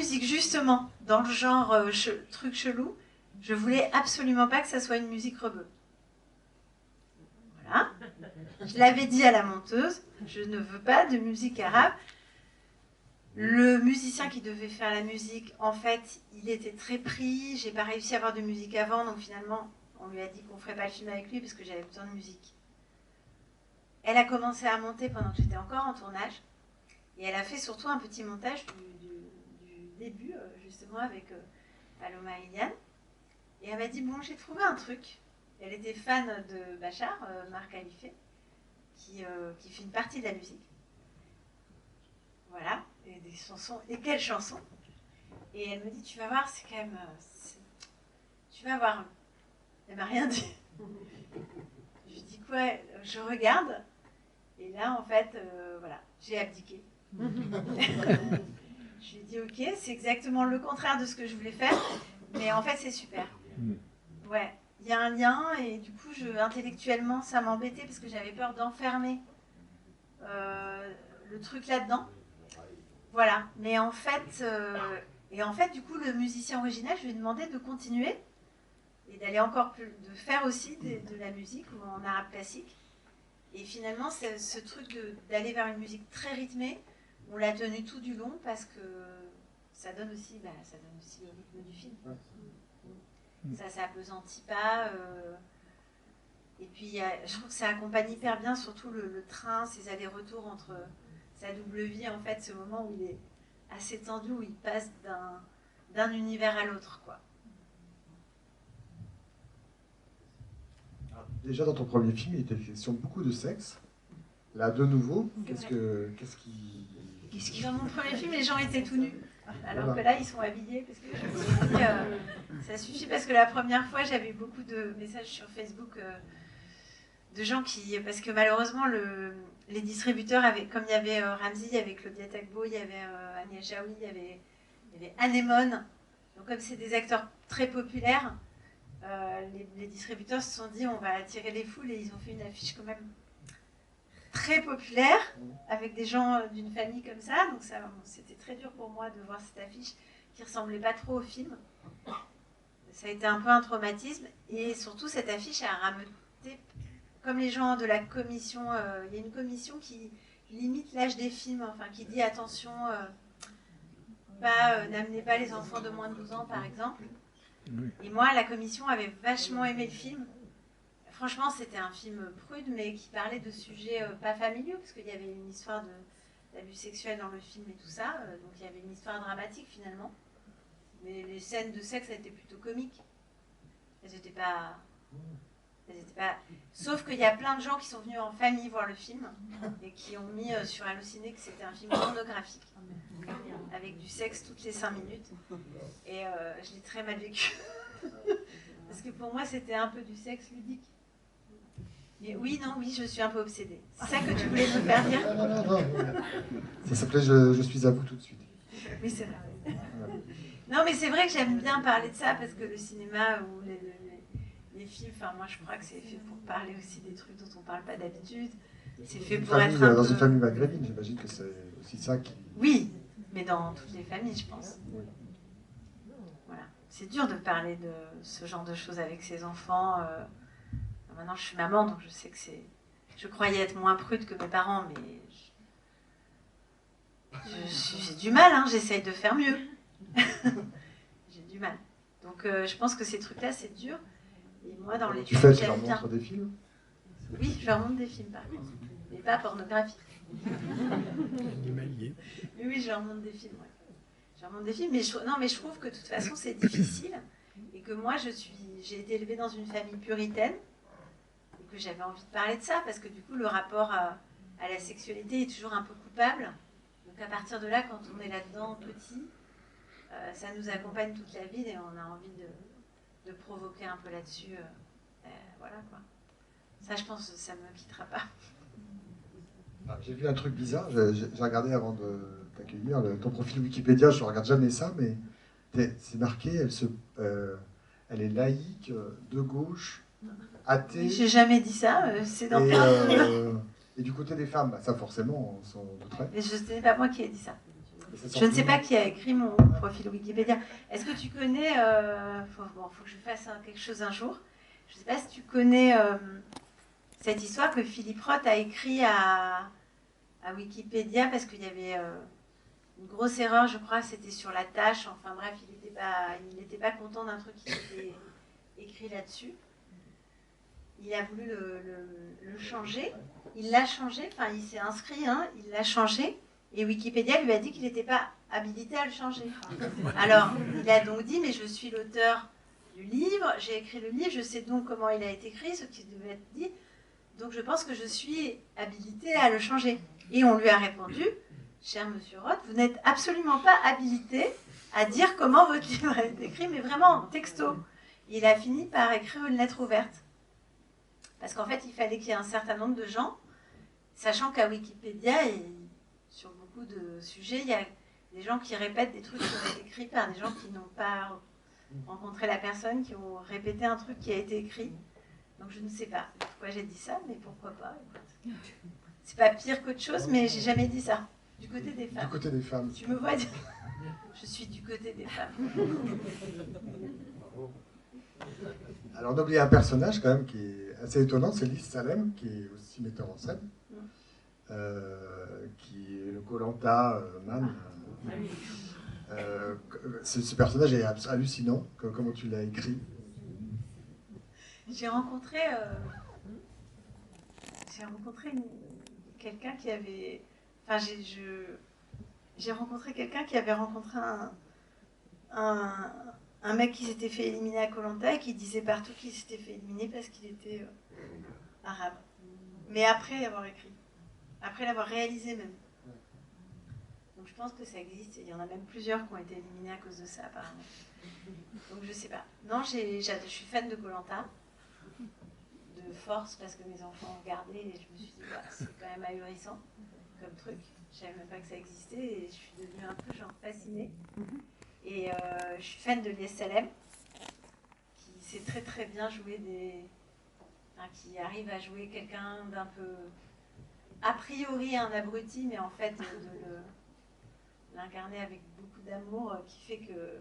musique, justement, dans le genre truc chelou, je voulais absolument pas que ça soit une musique rebeu. Voilà. Je l'avais dit à la monteuse, je ne veux pas de musique arabe. Le musicien qui devait faire la musique, en fait, il était très pris. J'ai pas réussi à avoir de musique avant, donc finalement, on lui a dit qu'on ferait pas le film avec lui parce que j'avais besoin de musique. Elle a commencé à monter pendant que j'étais encore en tournage, et elle a fait surtout un petit montage du début, justement, avec Paloma et Iliane. Et elle m'a dit, bon, j'ai trouvé un truc. Elle était fan de Bachar, Marc Khalife, qui fait une partie de la musique. Voilà, et des chansons. Et quelles chansons? Et elle me dit, tu vas voir, c'est quand même... tu vas voir. Elle m'a rien dit. Je lui dis quoi? Je regarde. Et là, en fait, voilà, j'ai abdiqué. Je lui ai dit, ok, c'est exactement le contraire de ce que je voulais faire. Mais en fait, c'est super. Ouais, il y a un lien. Et du coup, intellectuellement, ça m'embêtait parce que j'avais peur d'enfermer le truc là-dedans. Voilà, mais en fait, du coup, le musicien original, je lui ai demandé de continuer et d'aller encore plus, de faire aussi de la musique ou en arabe classique. Et finalement, ce truc d'aller vers une musique très rythmée, on l'a tenu tout du long parce que ça donne aussi le rythme du film. Ça s'appesantit pas. Et puis, je trouve que ça accompagne hyper bien, surtout le train, ces allers-retours entre sa double vie, en fait, ce moment où il est assez tendu, où il passe d'un univers à l'autre, quoi. Alors, déjà, dans ton premier film, il était question beaucoup de sexe. Là, de nouveau, qu'est-ce qui... Dans mon premier film, les gens étaient tout nus. Alors que là, ils sont habillés, parce que je me suis dit, ça suffit, parce que la première fois, j'avais beaucoup de messages sur Facebook de gens qui... Parce que malheureusement, les distributeurs, comme il y avait Ramzy, il y avait Claudia Tagbo, il y avait Agnès Jaoui, il y avait Anémone. Donc comme c'est des acteurs très populaires, les distributeurs se sont dit, on va attirer les foules, et ils ont fait une affiche quand même très populaire, avec des gens d'une famille comme ça. Donc c'était très dur pour moi de voir cette affiche qui ressemblait pas trop au film. Ça a été un peu un traumatisme, et surtout cette affiche a rameuté, comme les gens de la commission, il y a une commission qui limite l'âge des films, enfin qui dit attention, n'amenez pas les enfants de moins de 12 ans par exemple. Et moi, la commission avait vachement aimé le film. Franchement, c'était un film prude, mais qui parlait de sujets pas familiaux, parce qu'il y avait une histoire d'abus sexuels dans le film et tout ça. Donc il y avait une histoire dramatique finalement. Mais les scènes de sexe étaient plutôt comiques. Elles n'étaient pas... Sauf qu'il y a plein de gens qui sont venus en famille voir le film et qui ont mis sur Allociné que c'était un film pornographique, avec du sexe toutes les 5 minutes. Et je l'ai très mal vécu. Parce que pour moi, c'était un peu du sexe ludique. Mais oui, je suis un peu obsédée. C'est ça que tu voulais me faire dire? Non. Ça s'appelait je suis à vous tout de suite. Oui, c'est vrai. Non, mais c'est vrai que j'aime bien parler de ça, parce que le cinéma ou les films, enfin moi je crois que c'est fait pour parler aussi des trucs dont on ne parle pas d'habitude. C'est fait pour être un dans peu... une famille maghrébine, j'imagine que c'est aussi ça qui... Oui, mais dans toutes les familles, je pense. Voilà. C'est dur de parler de ce genre de choses avec ses enfants. Maintenant, je suis maman, donc je sais que c'est... Je croyais être moins prude que mes parents, mais j'ai du mal, hein, j'essaye de faire mieux. J'ai du mal. Donc je pense que ces trucs-là, c'est dur. Et moi, dans les films, tu leur j'aime bien. montres des films? Oui, je leur montre des films, par contre. Mais pas pornographiques. Oui, je leur montre des films, ouais. Je leur montre des films, mais je trouve que de toute façon, c'est difficile. Et que moi, j'ai été élevée dans une famille puritaine. Et que j'avais envie de parler de ça, parce que du coup, le rapport à la sexualité est toujours un peu coupable. Donc à partir de là, quand on est là-dedans petit, ça nous accompagne toute la vie et on a envie de provoquer un peu là-dessus. Voilà quoi. Ça, je pense que ça ne me quittera pas. J'ai vu un truc bizarre, j'ai regardé avant de t'accueillir ton profil Wikipédia, je ne regarde jamais ça, mais c'est marqué, elle est laïque, de gauche, athée. Oui, j'ai jamais dit ça, c'est dans plein de... Et du côté des femmes, ça forcément, on s'en douterait. Mais ce n'est pas moi qui ai dit ça. Je ne sais pas qui a écrit mon profil Wikipédia. Est-ce que tu connais... faut que je fasse quelque chose un jour. Je ne sais pas si tu connais cette histoire que Philippe Roth a écrit à Wikipédia parce qu'il y avait une grosse erreur, je crois, c'était sur la tâche. Enfin bref, il n'était pas content d'un truc qui était écrit là-dessus. Il a voulu le changer. Il l'a changé, enfin il s'est inscrit, hein, il l'a changé. Et Wikipédia lui a dit qu'il n'était pas habilité à le changer. Alors, il a donc dit, mais je suis l'auteur du livre, j'ai écrit le livre, je sais donc comment il a été écrit, ce qui devait être dit, donc je pense que je suis habilité à le changer. Et on lui a répondu, cher monsieur Roth, vous n'êtes absolument pas habilité à dire comment votre livre a été écrit, mais vraiment en texto. Il a fini par écrire une lettre ouverte. Parce qu'en fait, il fallait qu'il y ait un certain nombre de gens, sachant qu'à Wikipédia, et sur beaucoup de sujets, il y a des gens qui répètent des trucs qui ont été écrits par des gens qui n'ont pas rencontré la personne, qui ont répété un truc qui a été écrit. Donc je ne sais pas pourquoi j'ai dit ça, mais pourquoi pas. C'est pas pire qu'autre chose, mais j'ai jamais dit ça. Du côté des femmes. Du côté des femmes. Tu me vois dire... Je suis du côté des femmes. Alors on a oublié un personnage quand même qui est assez étonnant, c'est Lys Salem, qui est aussi metteur en scène, qui est le Koh-Lanta man. Ce personnage est hallucinant, comment tu l'as écrit. J'ai rencontré quelqu'un qui avait... Enfin, j'ai rencontré quelqu'un qui avait rencontré un mec qui s'était fait éliminer à Koh-Lanta et qui disait partout qu'il s'était fait éliminer parce qu'il était arabe. Mais après avoir écrit. Après l'avoir réalisé même. Donc je pense que ça existe. Et il y en a même plusieurs qui ont été éliminés à cause de ça, apparemment. Donc je sais pas. Non, je suis fan de Koh-Lanta. De force, parce que mes enfants ont regardé et je me suis dit, bah, c'est quand même ahurissant comme truc. Je savais même pas que ça existait et je suis devenue un peu genre fascinée. Et je suis fan de Lys Salem, qui sait très très bien jouer qui arrive à jouer quelqu'un d'un peu, a priori un abruti, mais en fait de l'incarner avec beaucoup d'amour, qui fait que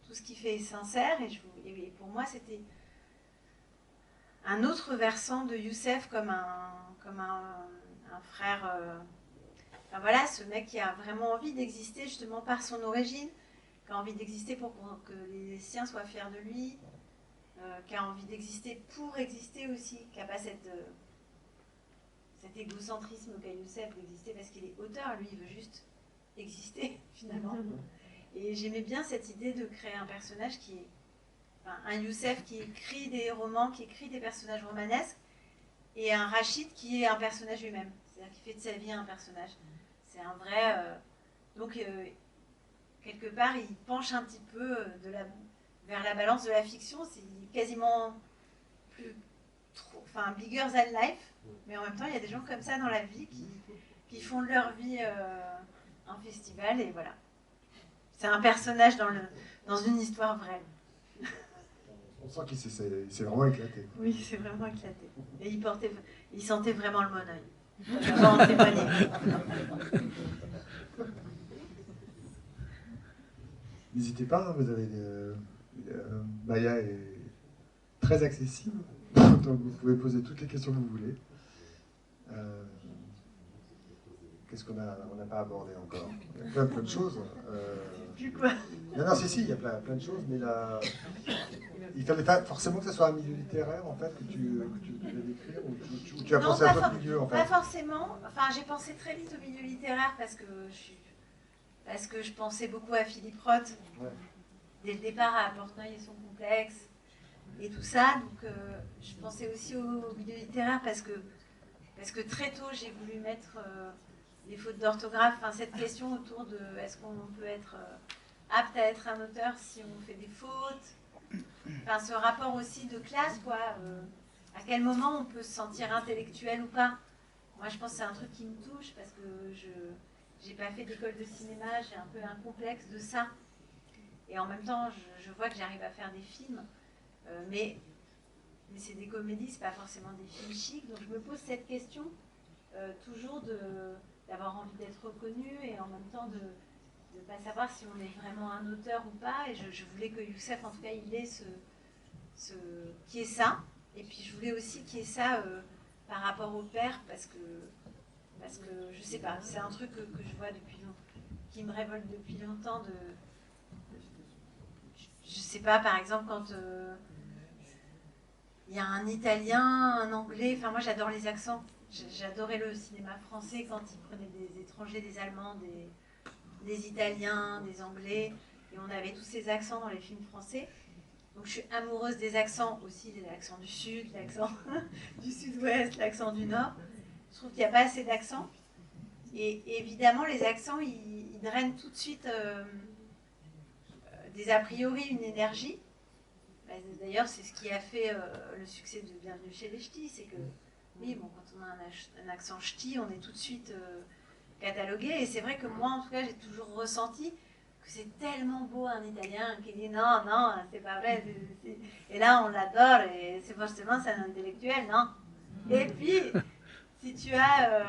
tout ce qu'il fait est sincère. Et pour moi, c'était un autre versant de Youssef comme un frère. Enfin voilà, ce mec qui a vraiment envie d'exister justement par son origine, qui a envie d'exister pour que les siens soient fiers de lui, qui a envie d'exister pour exister aussi, qui n'a pas cet égocentrisme qu'a Youssef d'exister parce qu'il est auteur, lui il veut juste exister finalement. Et j'aimais bien cette idée de créer un personnage qui est un Youssef qui écrit des romans, qui écrit des personnages romanesques, et un Rachid qui est un personnage lui-même, c'est-à-dire qui fait de sa vie un personnage. C'est un vrai... donc, quelque part, il penche un petit peu vers la balance de la fiction. C'est quasiment bigger than life, mais en même temps, il y a des gens comme ça dans la vie qui font de leur vie un festival, et voilà. C'est un personnage dans une histoire vraie. On sent qu'il s'est vraiment éclaté. Oui, c'est vraiment éclaté. Et il sentait vraiment le monoeil. Je vais en témoigner. N'hésitez pas, vous avez Maya est très accessible, donc vous pouvez poser toutes les questions que vous voulez. Qu'est-ce qu'on n'a pas abordé encore? Il y a plein de choses. Du quoi? Non, si, il y a plein de choses, mais là, il fallait pas forcément que ce soit un milieu littéraire, en fait, que tu devais décrire, ou tu as pensé à d'autres milieux, en fait? Pas forcément. Enfin, j'ai pensé très vite au milieu littéraire parce que je pensais beaucoup à Philippe Roth. Ouais. Dès le départ, à Portnoy et son complexe, et tout ça. Donc, je pensais aussi au milieu littéraire parce que très tôt, j'ai voulu mettre des fautes d'orthographe. Enfin, cette question autour de est-ce qu'on peut être apte à être un auteur si on fait des fautes. Enfin, ce rapport aussi de classe, quoi. À quel moment on peut se sentir intellectuel ou pas. Moi, je pense que c'est un truc qui me touche parce que je n'ai pas fait d'école de cinéma, j'ai un peu un complexe de ça. Et en même temps, je vois que j'arrive à faire des films, mais c'est des comédies, c'est pas forcément des films chics. Donc je me pose cette question toujours d'avoir envie d'être reconnue et en même temps de ne pas savoir si on est vraiment un auteur ou pas. Et je voulais que Youssef, en tout cas, il ait qui est ça. Et puis je voulais aussi qu'il y ait ça par rapport au père, parce que je sais pas, c'est un truc que je vois qui me révolte depuis longtemps. Je sais pas, par exemple, quand il y a un Italien, un Anglais, enfin moi j'adore les accents. J'adorais le cinéma français quand il prenait des étrangers, des Allemands, des Italiens, des Anglais, et on avait tous ces accents dans les films français. Donc je suis amoureuse des accents aussi, des accents du Sud, l'accent du Sud-Ouest, l'accent du Nord. Je trouve qu'il n'y a pas assez d'accents. Et évidemment, les accents, ils drainent tout de suite des a priori, une énergie. D'ailleurs, c'est ce qui a fait le succès de Bienvenue chez les Ch'tis, c'est que oui, bon, quand on a un accent ch'ti, on est tout de suite catalogué. Et c'est vrai que moi, en tout cas, j'ai toujours ressenti que c'est tellement beau un Italien qui dit non, non, c'est pas vrai. Et là, on l'adore et c'est forcément c'est un intellectuel, non. Et puis, si tu as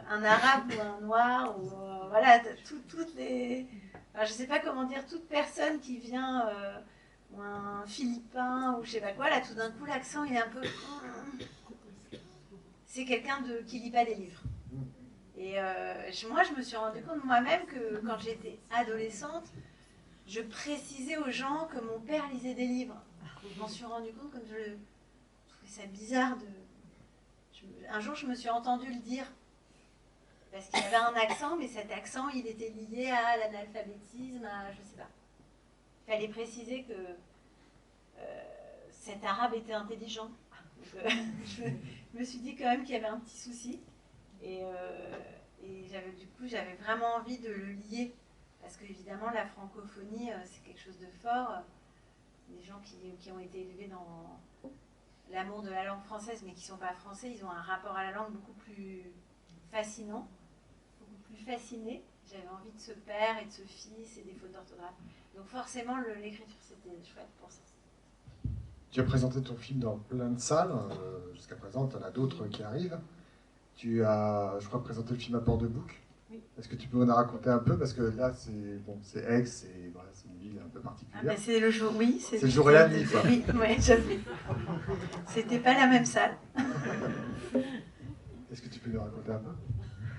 un arabe ou un noir, ou voilà, toutes les. Enfin, je sais pas comment dire, toute personne qui vient, ou un philippin, ou je sais pas quoi, là, tout d'un coup, l'accent, il est un peu. C'est quelqu'un qui lit pas des livres. Et moi, je me suis rendu compte moi-même que quand j'étais adolescente, je précisais aux gens que mon père lisait des livres. Je m'en suis rendu compte comme je trouvais ça bizarre un jour, je me suis entendue le dire. Parce qu'il y avait un accent, mais cet accent, il était lié à l'analphabétisme, à je sais pas. Il fallait préciser que cet arabe était intelligent. Donc, je me suis dit quand même qu'il y avait un petit souci. Et du coup, j'avais vraiment envie de le lier. Parce qu'évidemment, la francophonie, c'est quelque chose de fort. Les gens qui ont été élevés dans l'amour de la langue française, mais qui ne sont pas français, ils ont un rapport à la langue beaucoup plus fascinant, beaucoup plus fasciné. J'avais envie de ce père et de ce fils et des fautes d'orthographe. Donc forcément, l'écriture, c'était chouette pour ça. Tu as présenté ton film dans plein de salles. Jusqu'à présent, tu en as d'autres qui arrivent. Tu as, je crois, présenté le film à Port-de-Bouc. Oui. Est-ce que tu peux nous raconter un peu? Parce que là, c'est Aix, c'est une ville un peu particulière. Ah ben c'est le jour, oui. C'est le jour et la nuit, quoi. Oui, ouais, j'avoue. C'était pas la même salle. Est-ce que tu peux nous raconter un peu?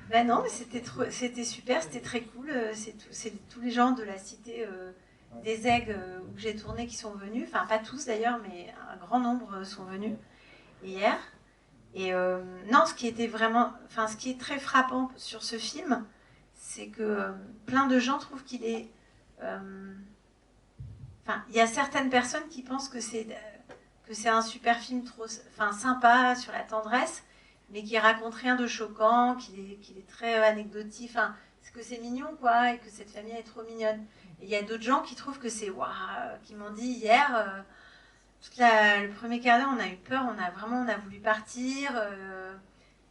Ben non, mais c'était super, c'était très cool. C'est tous les gens de la cité des Aigues où j'ai tourné qui sont venus. Enfin, pas tous d'ailleurs, mais un grand nombre sont venus hier. Et non, ce qui est très frappant sur ce film, c'est que plein de gens trouvent qu'il est. Il y a certaines personnes qui pensent que c'est un super film sympa sur la tendresse, mais qui raconte rien de choquant, qu'il est très anecdotique. C'est que c'est mignon, quoi, et que cette famille est trop mignonne. Et il y a d'autres gens qui trouvent que c'est waouh, qui m'ont dit hier. Le premier quart d'heure, on a eu peur, on a voulu partir.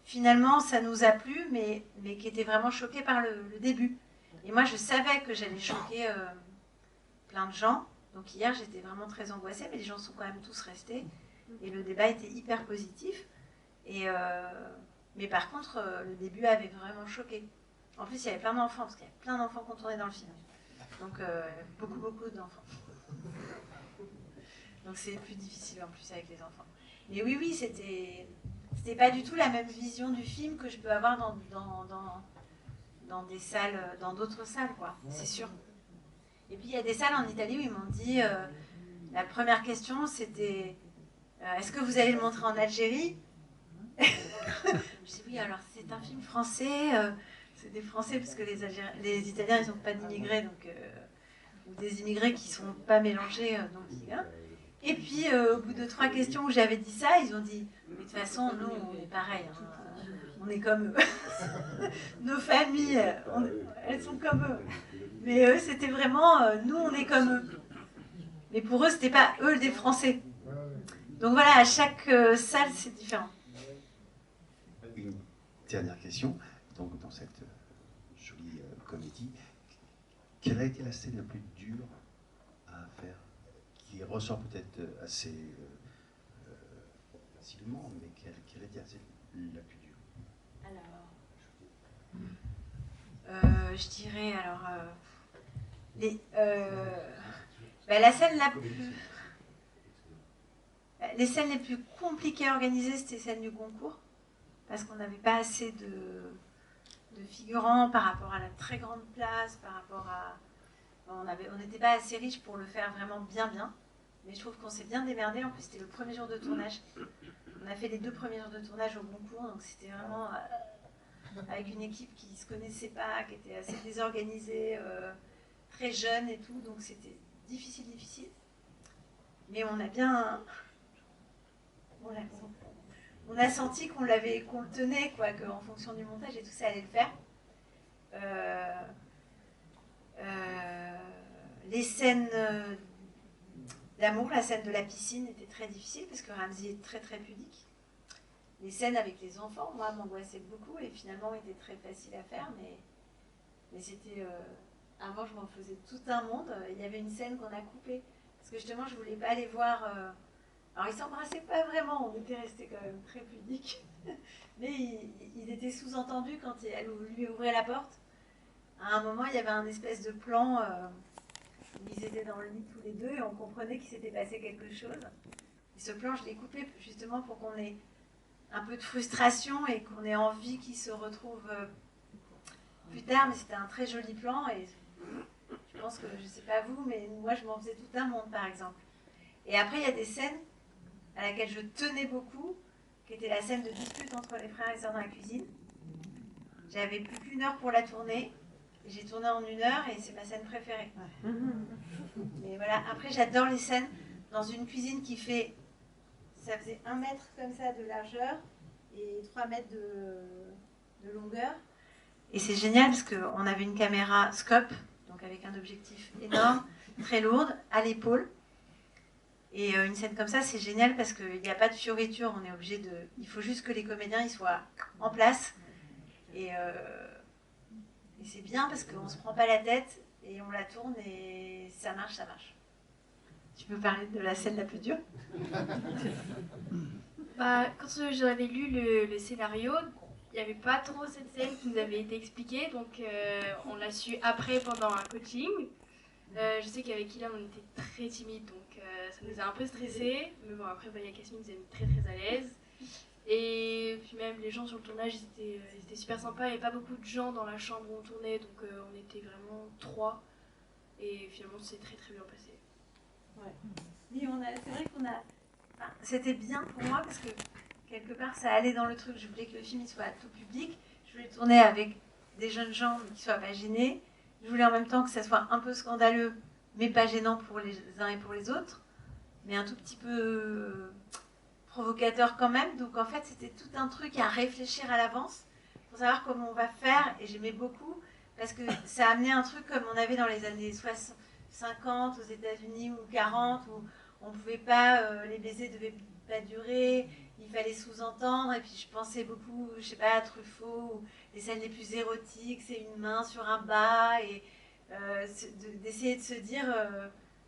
Finalement, ça nous a plu, mais qui était vraiment choqués par le début. Et moi, je savais que j'allais choquer plein de gens. Donc hier, j'étais vraiment très angoissée, mais les gens sont quand même tous restés. Et le débat était hyper positif. Mais par contre, le début avait vraiment choqué. En plus, il y avait plein d'enfants, parce qu'il y a plein d'enfants qu'on tournait dans le film. Donc, beaucoup d'enfants. Donc c'est plus difficile en plus avec les enfants. Mais oui, c'était pas du tout la même vision du film que je peux avoir dans des salles, dans d'autres salles, quoi. C'est sûr. Et puis il y a des salles en Italie où ils m'ont dit, la première question c'était, est-ce que vous allez le montrer en Algérie? Je dis oui, alors c'est un film français, c'est des Français parce que les Italiens ils n'ont pas d'immigrés, donc ou des immigrés qui sont pas mélangés, donc et puis, au bout de 3 questions où j'avais dit ça, ils ont dit « Mais de toute façon, nous, on est pareil. Hein. On est comme eux. Nos familles, elles sont comme eux. Mais eux, c'était vraiment nous, on est comme eux. » Mais pour eux, c'était pas eux des Français. Donc voilà, à chaque salle, c'est différent. Une dernière question. Donc, dans cette jolie comédie, quelle a été la scène la plus dure à faire, qui ressort peut-être assez facilement, mais quelle a été la plus dure? Alors, je dirais, La scène la plus... Les scènes les plus compliquées à organiser, c'était celle du concours, parce qu'on n'avait pas assez de figurants par rapport à la très grande place, par rapport à... On n'était pas assez riche pour le faire vraiment bien, mais je trouve qu'on s'est bien démerdé. En plus, c'était le premier jour de tournage. On a fait les 2 premiers jours de tournage au concours, donc c'était vraiment avec une équipe qui ne se connaissait pas, qui était assez désorganisée, très jeune et tout, donc c'était difficile. Mais on a bien... On a senti qu'on le tenait, quoi, qu'en fonction du montage et tout, ça allait le faire. Les scènes d'amour, la scène de la piscine était très difficile parce que Ramzy est très très pudique. Les scènes avec les enfants, moi, m'angoissaient beaucoup et finalement étaient très faciles à faire, mais c'était... avant, je m'en faisais tout un monde. Il y avait une scène qu'on a coupée parce que justement, je voulais pas les voir... Alors, ils s'embrassaient pas vraiment, on était restés quand même très pudiques, mais il était sous-entendu quand elle lui ouvrait la porte. À un moment, il y avait un espèce de plan où ils étaient dans le lit tous les deux et on comprenait qu'il s'était passé quelque chose. Et ce plan, je l'ai coupé justement pour qu'on ait un peu de frustration et qu'on ait envie qu'ils se retrouvent plus tard, mais c'était un très joli plan et je pense que, je sais pas vous, mais moi, je m'en faisais tout un monde, par exemple. Et après, il y a des scènes à laquelle je tenais beaucoup, qui était la scène de dispute entre les frères et sœurs dans la cuisine. J'avais plus qu'1 heure pour la tourner. J'ai tourné en 1 heure et c'est ma scène préférée. Mais voilà, après j'adore les scènes dans une cuisine qui fait... Ça faisait 1 mètre comme ça de largeur et 3 mètres de longueur. Et c'est génial parce qu'on avait une caméra scope, donc avec un objectif énorme, très lourde, à l'épaule. Et une scène comme ça, c'est génial parce qu'il n'y a pas de fioriture, on est obligé de... Il faut juste que les comédiens ils soient en place. Et c'est bien parce qu'on ne se prend pas la tête et on la tourne et ça marche. Tu peux parler de la scène la plus dure? Quand j'avais lu le scénario, il n'y avait pas trop cette scène qui nous avait été expliquée, donc on l'a su après pendant un coaching. Je sais qu'avec Ilan, on était très timide, donc ça nous a un peu stressés. Mais bon, après, il y a Casmine qui nous a mis très très à l'aise. Et puis même les gens sur le tournage, ils étaient super sympas. Il n'y avait pas beaucoup de gens dans la chambre où on tournait, donc on était vraiment 3. Et finalement, c'est très très bien passé. Ouais. Oui, c'est vrai qu'on a... Enfin, c'était bien pour moi parce que quelque part, ça allait dans le truc. Je voulais que le film il soit à tout public. Je voulais tourner avec des jeunes gens qui ne soient pas gênés. Je voulais en même temps que ça soit un peu scandaleux, mais pas gênant pour les uns et pour les autres, mais un tout petit peu provocateur quand même. Donc en fait, c'était tout un truc à réfléchir à l'avance pour savoir comment on va faire. Et j'aimais beaucoup parce que ça a amené un truc comme on avait dans les années 50 aux États-Unis ou 40 où on pouvait pas, les baisers devaient pas durer, il fallait sous-entendre. Et puis je pensais beaucoup, je sais pas, à Truffaut, ou les scènes les plus érotiques, c'est une main sur un bas et d'essayer de se dire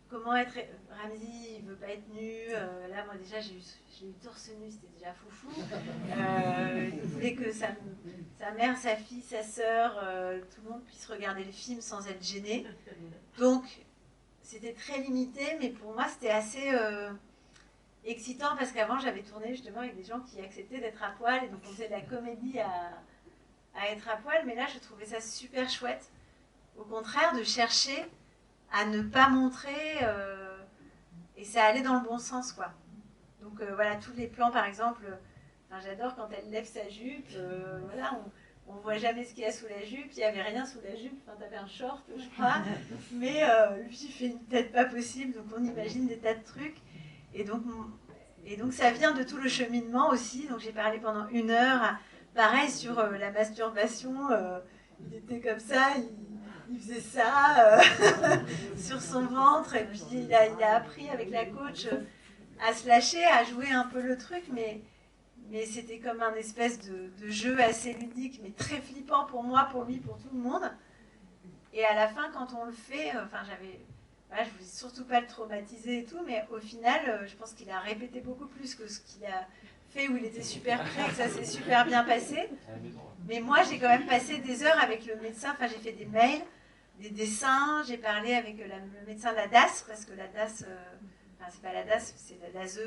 comment être... Ramzy, il veut pas être nu. Là, moi, déjà, j'ai eu torse nu, c'était déjà foufou. Il voulait que sa mère, sa fille, sa sœur, tout le monde puisse regarder le film sans être gêné. Donc, c'était très limité, mais pour moi, c'était assez excitant parce qu'avant, j'avais tourné justement avec des gens qui acceptaient d'être à poil et donc on faisait de la comédie à être à poil. Mais là, je trouvais ça super chouette. Au contraire, de chercher à ne pas montrer, et ça allait dans le bon sens, quoi. Donc voilà, tous les plans, par exemple, j'adore quand elle lève sa jupe, voilà, on voit jamais ce qu'il y a sous la jupe, il n'y avait rien sous la jupe, t'avais un short, je crois, mais lui, il fait une tête pas possible, donc on imagine des tas de trucs, et donc ça vient de tout le cheminement aussi, donc j'ai parlé pendant 1 heure, pareil, sur la masturbation, il était comme ça, il faisait ça sur son ventre et puis il a appris avec la coach à se lâcher, à jouer un peu le truc, mais c'était comme un espèce de jeu assez ludique, mais très flippant pour moi, pour lui, pour tout le monde. Et à la fin, quand on le fait, je voulais surtout pas le traumatiser et tout, mais au final, je pense qu'il a répété beaucoup plus que ce qu'il a fait où il était super prêt, que ça s'est super bien passé. Mais moi, j'ai quand même passé des heures avec le médecin, j'ai fait des mails des dessins. J'ai parlé avec le médecin de la DAS, parce que la DAS, enfin c'est pas la DAS, c'est la DASE,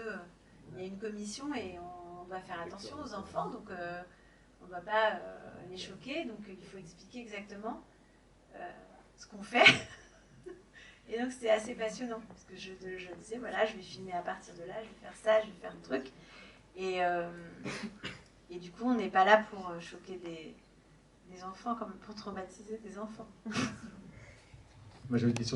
il y a une commission et on doit faire attention aux enfants, donc on ne doit pas les choquer, donc il faut expliquer exactement ce qu'on fait. Et donc c'était assez passionnant, parce que je disais, voilà, je vais filmer à partir de là, je vais faire ça, je vais faire un truc. Et du coup, on n'est pas là pour choquer des enfants, comme pour traumatiser des enfants. Moi, j'avais une question